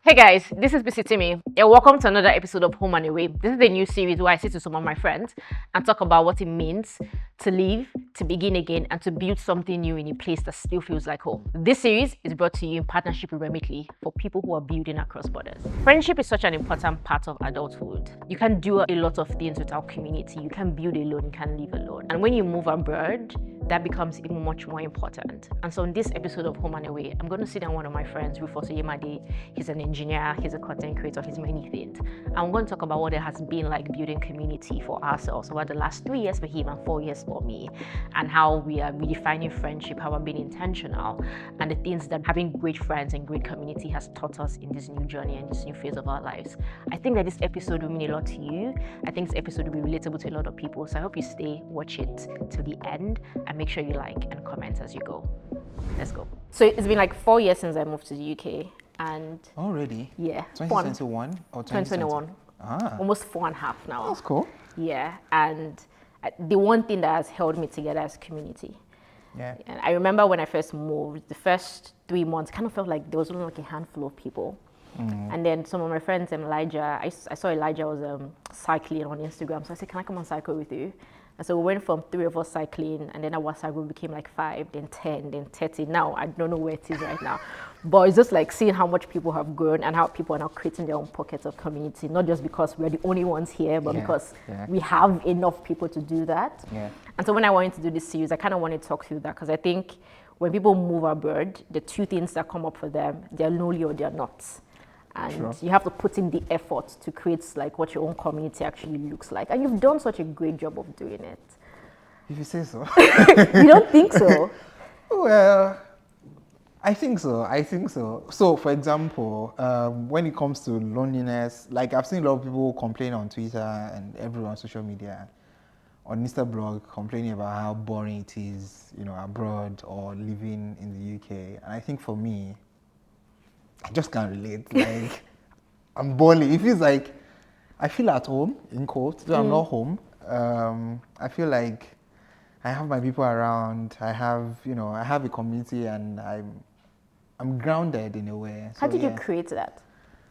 Hey guys, this is Peace Itimi, and welcome to another episode of Home and Away. This is a new series where I sit with some of my friends and talk about what it means to leave, to begin again, and to build something new in a place that still feels like home. This series is brought to you in partnership with Remitly for people who are building across borders. Friendship is such an important part of adulthood. You can do a lot of things without community. You can build alone, you can live alone. And when you move abroad, that becomes even much more important. And so in this episode of Home and Away, I'm going to sit down with one of my friends, Rufus Oyemade. He's an engineer, he's a content creator, he's many things. And we're going to talk about what it has been like building community for ourselves over the last 3 years for him and 4 years for me, and how we are redefining friendship, how we're being intentional, and the things that having great friends and great community has taught us in this new journey and this new phase of our lives. I think that this episode will mean a lot to you. I think this episode will be relatable to a lot of people. So I hope you stay, watch it till the end, and make sure you like and comment as you go. Let's go. So it's been like 4 years since I moved to the UK, and already? Yeah. 2021 or 2021. Ah. Almost 4.5 now. That's cool. Yeah. And the one thing that has held me together is community. Yeah. And I remember when I first moved, the first 3 months kind of felt like there was only like a handful of people. And then some of my friends, Elijah, I saw Elijah was cycling on Instagram. So I said, can I come and cycle with you? And so we went from 3 of us cycling, and then our WhatsApp group became like 5, then 10, then 30. Now I don't know where it is right now. But it's just like seeing how much people have grown and how people are now creating their own pockets of community, not just because we're the only ones here, but because we have enough people to do that. Yeah. And so when I wanted to do this series, I kind of wanted to talk through that, because I think when people move abroad, the two things that come up for them, they're lonely or they're not. And you have to put in the effort to create like what your own community actually looks like. And you've done such a great job of doing it. If you say so. You don't think so? Well, I think so. So, for example, when it comes to loneliness, like I've seen a lot of people complain on Twitter and everywhere on social media, on Insta blog, complaining about how boring it is, abroad or living in the UK. And I think for me, I just can't relate. Like, I'm balling. It feels like I feel at home, in quotes. Though I'm not home. I feel like I have my people around. I have a community, and I'm grounded in a way. How did you create that?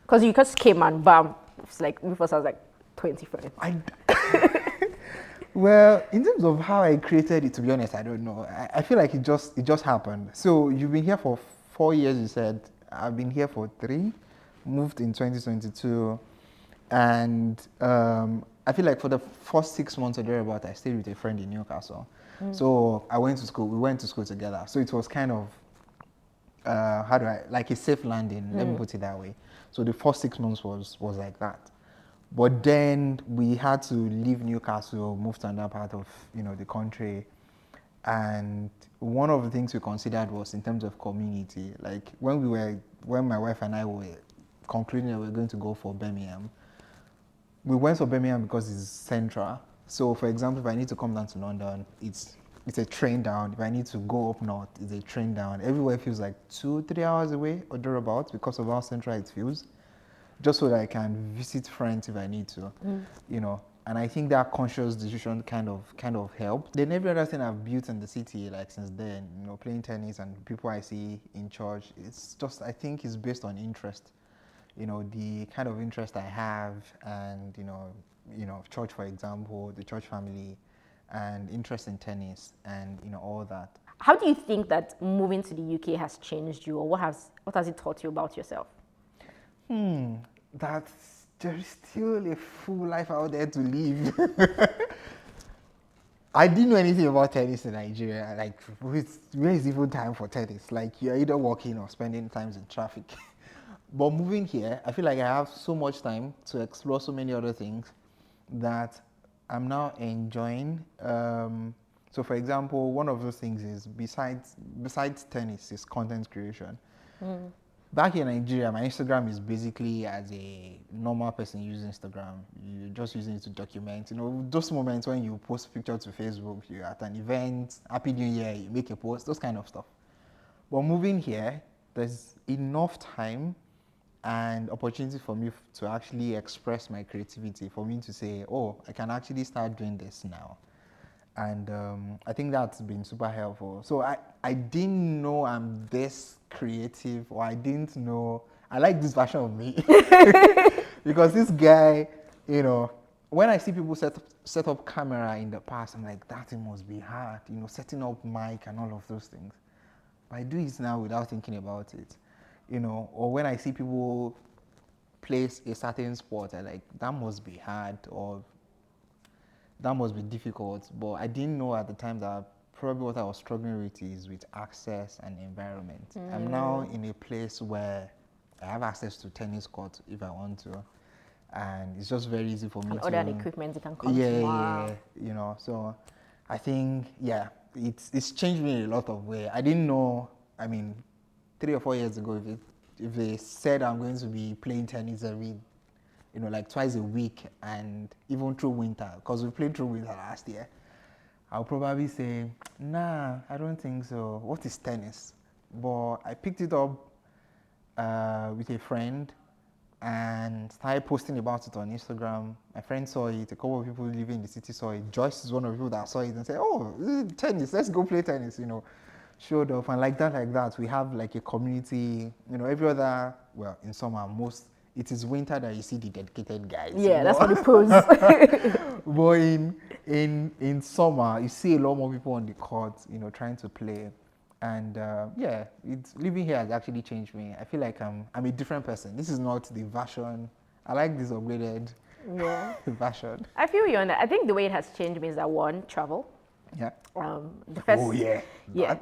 Because you just came and bam, it's like Rufus was like 25. Well, in terms of how I created it, to be honest, I don't know. I feel like it just happened. So you've been here for 4 years, you said. I've been here for 3, moved in 2022, and I feel like for the first 6 months or thereabout, I stayed with a friend in Newcastle. So we went to school together. So it was kind of, like a safe landing, let me put it that way. So the first 6 months was like that. But then we had to leave Newcastle, move to another part of, the country. And one of the things we considered was in terms of community. Like when my wife and I were concluding that we were going to go for Birmingham, we went for Birmingham because it's central. So for example, if I need to come down to London, it's a train down. If I need to go up north, it's a train down. Everywhere feels like 2-3 hours away or thereabouts because of how central it feels. Just so that I can visit friends if I need to, And I think that conscious decision kind of helped. Then every other thing I've built in the city, like since then, playing tennis and people I see in church, it's just, I think it's based on interest. The kind of interest I have, and church, for example, the church family, and interest in tennis, and all that. How do you think that moving to the UK has changed you, or what has it taught you about yourself? That's there's still a full life out there to live. I didn't know anything about tennis in Nigeria. Like, where is even time for tennis? Like, you're either working or spending time in traffic. But moving here, I feel like I have so much time to explore so many other things that I'm now enjoying. So, for example, one of those things is besides tennis is content creation. Back in Nigeria, my Instagram is basically as a normal person using Instagram. You're just using it to document. Those moments when you post a picture to Facebook, you're at an event, Happy New Year, you make a post, those kind of stuff. But moving here, there's enough time and opportunity for me to actually express my creativity, for me to say, oh, I can actually start doing this now. And I think that's been super helpful. So I didn't know I'm this creative, or I didn't know I like this version of me. Because this guy, you know, when I see people set up camera in the past, I'm like, that thing must be hard, you know, setting up mic and all of those things. But I do it now without thinking about it, you know. Or when I see people place a certain sport, I like, that must be hard or that must be difficult. But I didn't know at the time that probably what I was struggling with is with access and environment. I'm now in a place where I have access to tennis court if I want to, and it's just very easy for me And to. other equipment you can come Yeah, tomorrow. yeah, you know. So I think it's changed me in a lot of ways. I didn't know. I mean, 3 or 4 years ago, if they said I'm going to be playing tennis every, you know, like twice a week and even through winter, because we played through winter last year, I'll probably say, nah, I don't think so. What is tennis? But I picked it up with a friend and started posting about it on Instagram. My friend saw it, a couple of people living in the city saw it. Joyce is one of the people that saw it and said, oh, tennis, let's go play tennis, you know. Showed up, and like that, we have like a community, you know, every other, well, in summer, it is winter that you see the dedicated guys. Yeah, that's what the pros. But in summer, you see a lot more people on the court, you know, trying to play. And living here has actually changed me. I feel like I'm a different person. This is not the version. I like this upgraded version. I feel you on that. I think the way it has changed me is that one, travel. Yeah. The first, Oh yeah.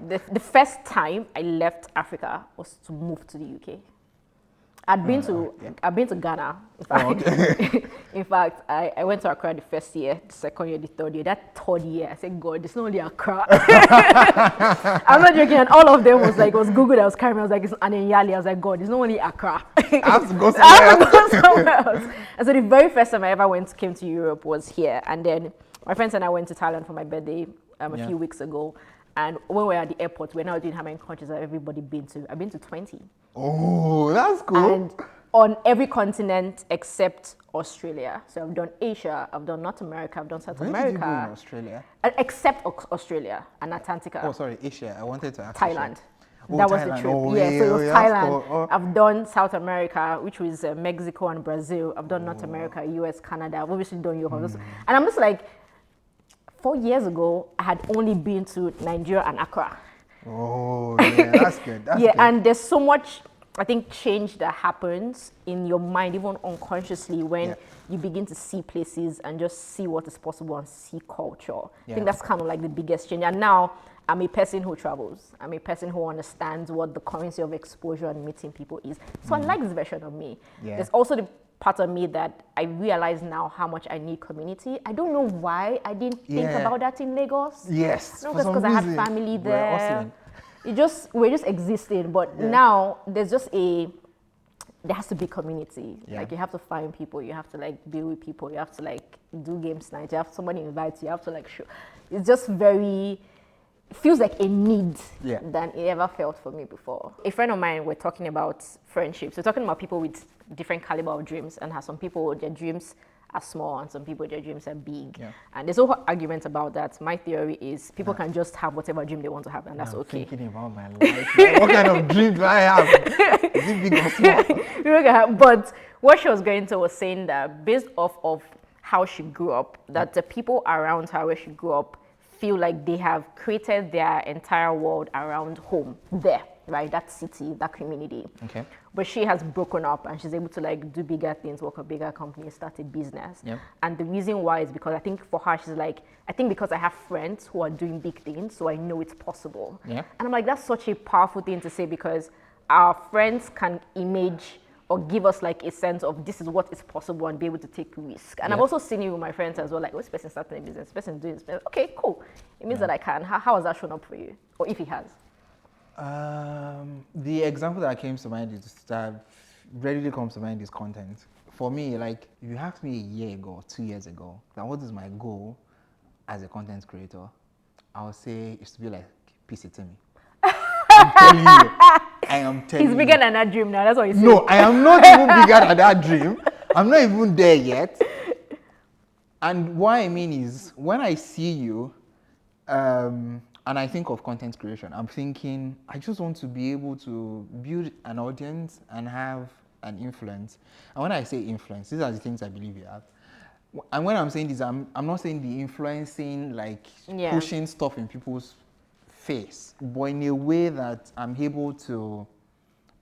the first time I left Africa was to move to the UK. I've been to Ghana. In fact, I went to Accra the first year, the second year, the third year. That third year, I said, God, it's not only Accra. I'm not joking. And all of them was Google that was carrying me. I was like, it's Ananyali. I was like, God, it's not only Accra. I have to go somewhere else. And so the very first time I ever came to Europe was here. And then my friends and I went to Thailand for my birthday a few weeks ago. And when we were at the airport, we're now doing how many countries have everybody been to. I've been to 20. Oh, that's cool. And on every continent except Australia. So I've done Asia, I've done North America, I've done South Where America. did you go in Australia? Except Australia and Antarctica. Oh, sorry, Asia. I wanted to ask. Thailand. Oh, that was Thailand. the trip. Oh, yeah, so it was Thailand. Cool. I've done South America, which was Mexico and Brazil. I've done North America, US, Canada. I've obviously done Europe. And I'm just like, 4 years ago, I had only been to Nigeria and Accra. Oh, yeah, that's good. That's yeah, good. and there's so much, I think, change that happens in your mind, even unconsciously, when you begin to see places and just see what is possible and see culture. I think that's kind of like the biggest change. And now I'm a person who travels. I'm a person who understands what the currency of exposure and meeting people is. So I like this version of me. There's also the part of me that I realize now how much I need community. I don't know why I didn't think about that in Lagos. Yes, because I had family there. We're just existing. But now there has to be community. Like you have to find people, you have to like be with people, you have to like do games night, you have somebody invite you have to like show. It's just it feels like a need than it ever felt for me before. A friend of mine, we're talking about friendships. We're talking about people with different caliber of dreams, and how some people, their dreams are small and some people, their dreams are big. And there's no argument about that. My theory is people can just have whatever dream they want to have, and that's okay. Thinking about my life. What kind of dream do I have? Is it big or small? But what she was going to was saying that based off of how she grew up, that the people around her where she grew up feel like they have created their entire world around home there, right? That city, that community. Okay. But she has broken up and she's able to like do bigger things, work a bigger company, start a business. And the reason why is because I think for her, she's like, I think because I have friends who are doing big things, so I know it's possible. And I'm like, that's such a powerful thing to say, because our friends can image or give us like a sense of this is what is possible and be able to take risk. And I've also seen it with my friends as well, like, this person starting a business, this person doing this. Okay, cool. It means that I can. How has that shown up for you? Or if it has? The example that came to mind is that readily comes to mind is content. For me, like, if you asked me a year ago, 2 years ago, that what is my goal as a content creator, I would say it's to be like Peace Itimi. I'm telling you. I am telling you. He's bigger than that dream now, that's what you say. No, I am not even bigger than that dream. I'm not even there yet. And what I mean is, when I see you, and I think of content creation, I'm thinking I just want to be able to build an audience and have an influence. And when I say influence, these are the things I believe you have. And when I'm saying this, I'm not saying the influencing, like Yeah. pushing stuff in people's face, but in a way that I'm able to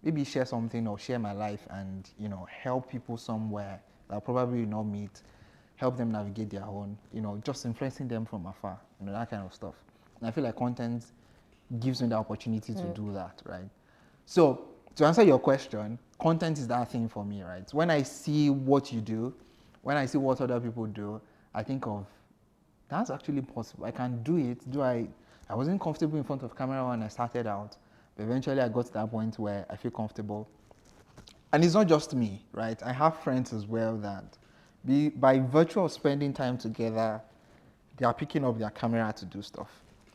maybe share something or share my life and, you know, help people somewhere that I'll probably not meet, help them navigate their own, you know, just influencing them from afar, you know, that kind of stuff. And I feel like content gives me the opportunity to do that, right? So to answer your question, content is that thing for me, right? When I see what you do, when I see what other people do, I think of that's actually possible. I can do it. I wasn't comfortable in front of camera when I started out, but eventually I got to that point where I feel comfortable. And it's not just me, right? I have friends as well that by virtue of spending time together, they are picking up their camera to do stuff,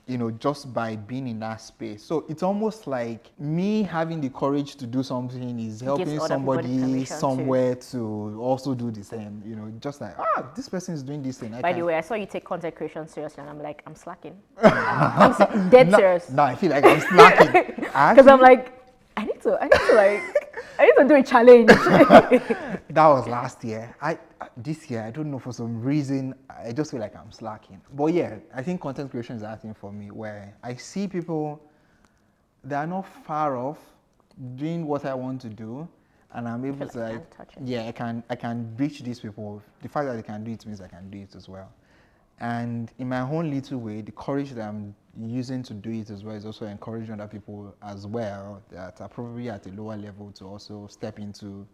you know, just by being in that space. So it's almost like me having the courage to do something is helping other people the somebody permission somewhere to also do the same, you know, just like, this person is doing this thing. By the way, I saw you take content creation seriously, and I'm like, I'm slacking. I'm dead serious. No, I feel like I'm slacking. Because I'm like, I need to do a challenge. That was last year. This year, I don't know, for some reason, I just feel like I'm slacking. But yeah, I think content creation is that thing for me where I see people that are not far off doing what I want to do, and I'm able to like, I can reach these people. The fact that they can do it means I can do it as well. And in my own little way, the courage that I'm using to do it as well is also encouraging other people as well that are probably at a lower level to also step into,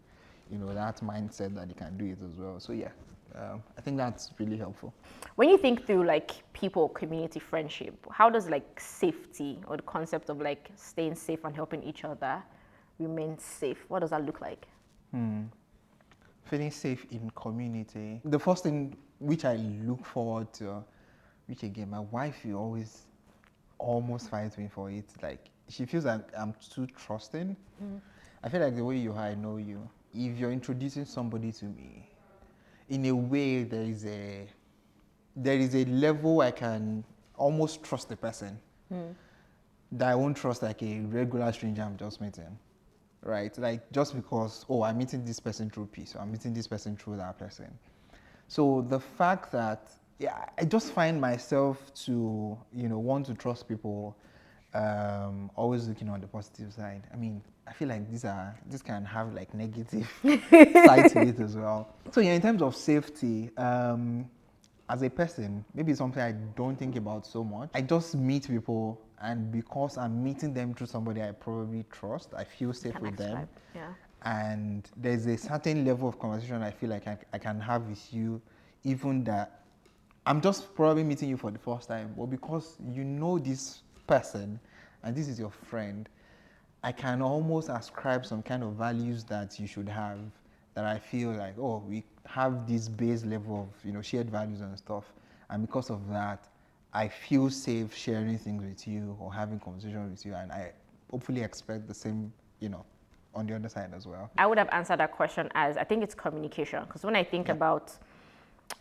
you know, that mindset that they can do it as well. So yeah, I think that's really helpful. When you think through like people, community, friendship, how does like safety or the concept of like staying safe and helping each other remain safe, what does that look like? Feeling safe in community. The first thing which I look forward to, which again, my wife will always almost fight me for it. Like, she feels like I'm too trusting. I feel like the way you are, I know you. If you're introducing somebody to me, in a way, there is a level I can almost trust the person that I won't trust like a regular stranger I'm just meeting. Right? Like, just because, I'm meeting this person through Peace, or I'm meeting this person through that person. So the fact that, I just find myself to, you know, want to trust people, always looking on the positive side. I mean, I feel like this can have like negative side to it as well. So yeah, in terms of safety, as a person, maybe it's something I don't think about so much. I just meet people, and because I'm meeting them through somebody I probably trust, I feel safe with them. Yeah. And there's a certain level of conversation I feel like I can have with you, even that I'm just probably meeting you for the first time, but because you know this person and this is your friend, I can almost ascribe some kind of values that you should have, that I feel like, we have this base level of, you know, shared values and stuff. And because of that, I feel safe sharing things with you or having conversations with you. And I hopefully expect the same, you know, on the other side as well. I would have answered that question as I think it's communication. Because when I think about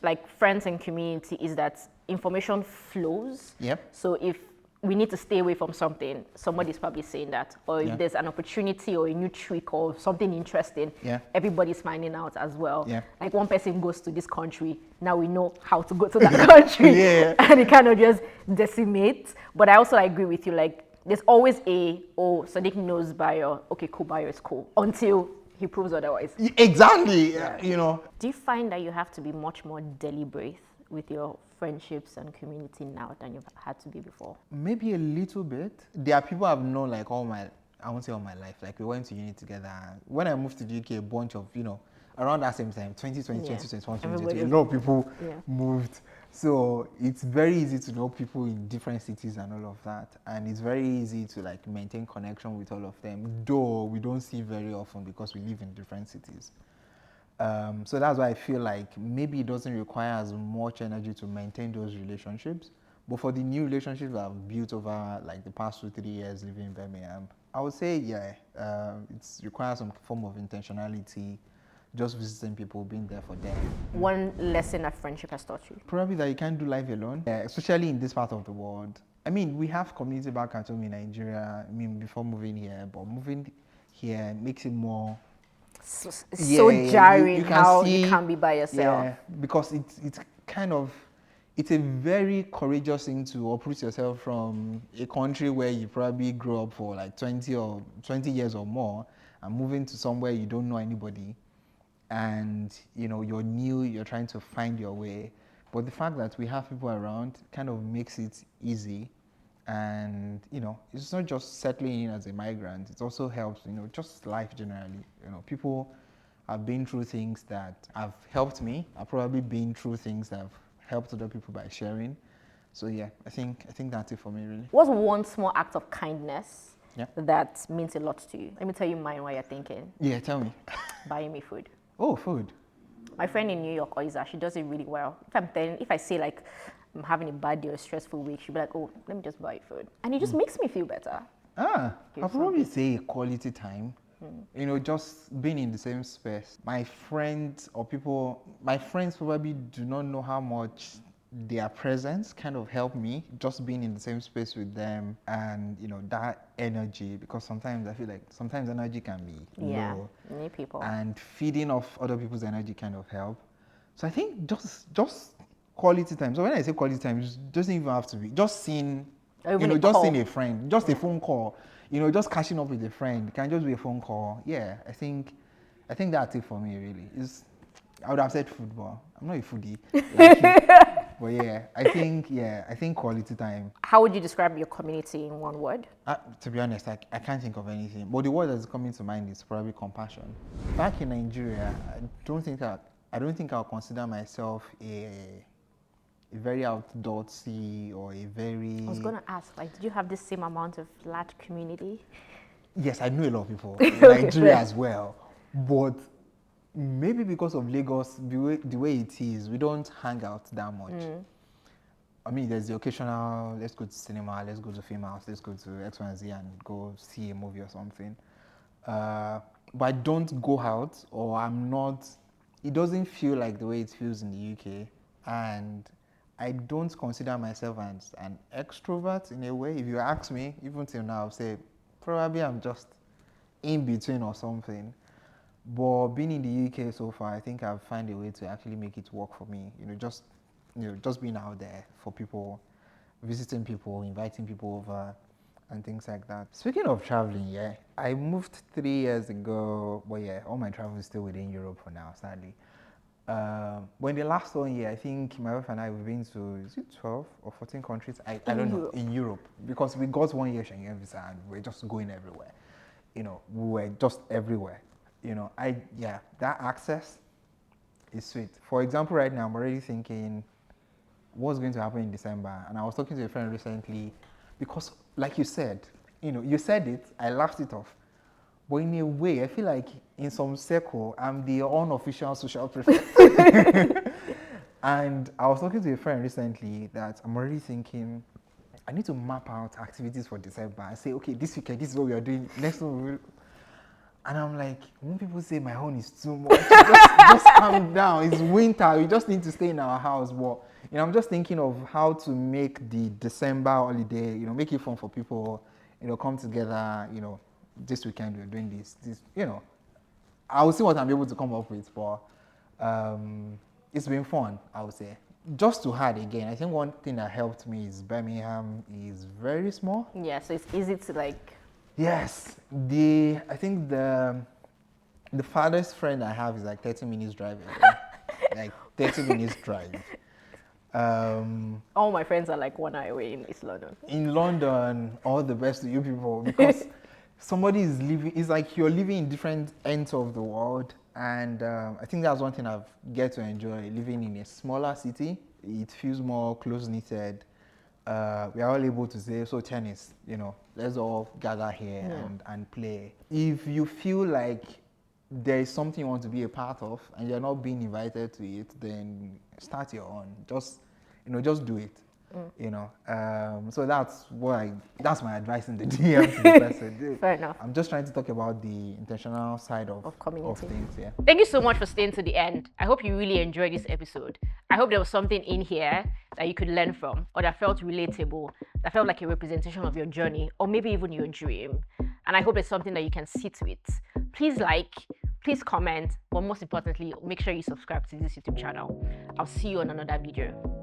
like friends and community, is that information flows. Yep. So if we need to stay away from something, somebody's probably saying that. Or if there's an opportunity or a new trick or something interesting, everybody's finding out as well. Yeah. Like one person goes to this country, now we know how to go to that country. And it kind of just decimates. But I also agree with you, like there's always Sadiq knows Bayo, okay, cool, Bayo is cool, until he proves otherwise. Exactly, you know. Do you find that you have to be much more deliberate with your friendships and community now than you've had to be before? Maybe a little bit. There are people I've known like I won't say all my life. Like we went to uni together. When I moved to the UK, a bunch of, you know, around that same time, 2020, 2021, 2022, a lot of people moved. So it's very easy to know people in different cities and all of that. And it's very easy to like maintain connection with all of them, though we don't see very often because we live in different cities. So that's why I feel like maybe it doesn't require as much energy to maintain those relationships. But for the new relationships that I've built over like the past 2-3 years living in Birmingham, I would say, it requires some form of intentionality, just visiting people, being there for them. One lesson that friendship has taught you? Probably that you can't do life alone, especially in this part of the world. I mean, we have community back at home in Nigeria. I mean, before moving here, but moving here makes it more. It's so jarring you can how see, you can't be by yourself. Yeah, because it's kind of, it's a very courageous thing to uproot yourself from a country where you probably grew up for like 20 years or more, and moving to somewhere you don't know anybody, and you know you're new, you're trying to find your way. But the fact that we have people around kind of makes it easy. And you know, it's not just settling in as a migrant, it also helps, you know, just life generally. You know, people have been through things that have helped me. I've probably been through things that have helped other people by sharing. So yeah, I think that's it for me, really. What's one small act of kindness Yeah. that means a lot to you? Let me tell you mine while you're thinking. Yeah, tell me. Buying me food. Oh, food. My friend in New York, Oiza, she does it really well. If I say like I'm having a bad day or a stressful week, she'll be like, oh, let me just buy you food. And it just makes me feel better. I'll Give probably say quality time. You know, just being in the same space. My friends probably do not know how much their presence kind of helped me, just being in the same space with them, and you know, that energy, because sometimes I feel like sometimes energy can be Yeah, low, you need people. and feeding off other people's energy kind of help. So I think just quality time. So when I say quality time, it doesn't even have to be just seeing, Or even you know, a just call. seeing a friend, just a phone call, you know, just catching up with a friend. It can just be a phone call. Yeah, I think that's it for me, really. I would have said football. I'm not a foodie like you. But I think quality time. How would you describe your community in one word? To be honest, I can't think of anything. But the word that's coming to mind is probably compassion. Back in Nigeria, I don't think I'll consider myself a very outdoorsy or a very. I was going to ask, like, did you have the same amount of large community? Yes, I know a lot of people in Nigeria as well, but maybe because of Lagos, the way it is, we don't hang out that much. I mean, there's the occasional, let's go to cinema, let's go to film house, let's go to X, Y, and Z and go see a movie or something. But I don't go out, or I'm not, it doesn't feel like the way it feels in the UK. And I don't consider myself as an extrovert in a way. If you ask me, even till now, I'll say probably I'm just in between or something. But being in the UK so far, I think I've found a way to actually make it work for me. Just being out there for people, visiting people, inviting people over, and things like that. Speaking of traveling, yeah, I moved 3 years ago. But yeah, all my travel is still within Europe for now, sadly. When the last 1 year, I think my wife and I, we've been to, is it 12 or 14 countries? I don't know, in Europe. Because we got 1 year Schengen visa and we're just going everywhere. You know, we were just everywhere. You know, that access is sweet. For example, right now, I'm already thinking what's going to happen in December. And I was talking to a friend recently because, like you said, you know, you said it, I laughed it off. But in a way, I feel like in some circle, I'm the unofficial social prefect. And I was talking to a friend recently that I'm already thinking, I need to map out activities for December and say, okay, this weekend, this is what we are doing. Next one, and I'm like, when people say my own is too much, just calm down. It's winter. We just need to stay in our house. But you know, I'm just thinking of how to make the December holiday, you know, make it fun for people. You know, come together. You know, this weekend we're doing this. You know, I will see what I'm able to come up with. But it's been fun, I would say. Just to add again, I think one thing that helped me is Birmingham is very small. Yeah, so it's easy to like. Yes, I think the farthest friend I have is like 30 minutes drive away. Like 30 minutes drive. All my friends are like 1 hour away in East London. In London, all the best to you people, because somebody is living. It's like you're living in different ends of the world, and I think that's one thing I've get to enjoy living in a smaller city. It feels more close knitted. We are all able to say, so tennis, you know, let's all gather here and play. If you feel like there is something you want to be a part of and you're not being invited to it, then start your own. Just do it. You know, so that's my advice in the DM to the person. Fair enough. I'm just trying to talk about the intentional side of community. things. Yeah. Thank you so much for staying to the end. I hope you really enjoyed this episode. I hope there was something in here that you could learn from or that felt relatable, that felt like a representation of your journey or maybe even your dream. And I hope it's something that you can sit with. Please like, please comment, but most importantly, make sure you subscribe to this YouTube channel. I'll see you on another video.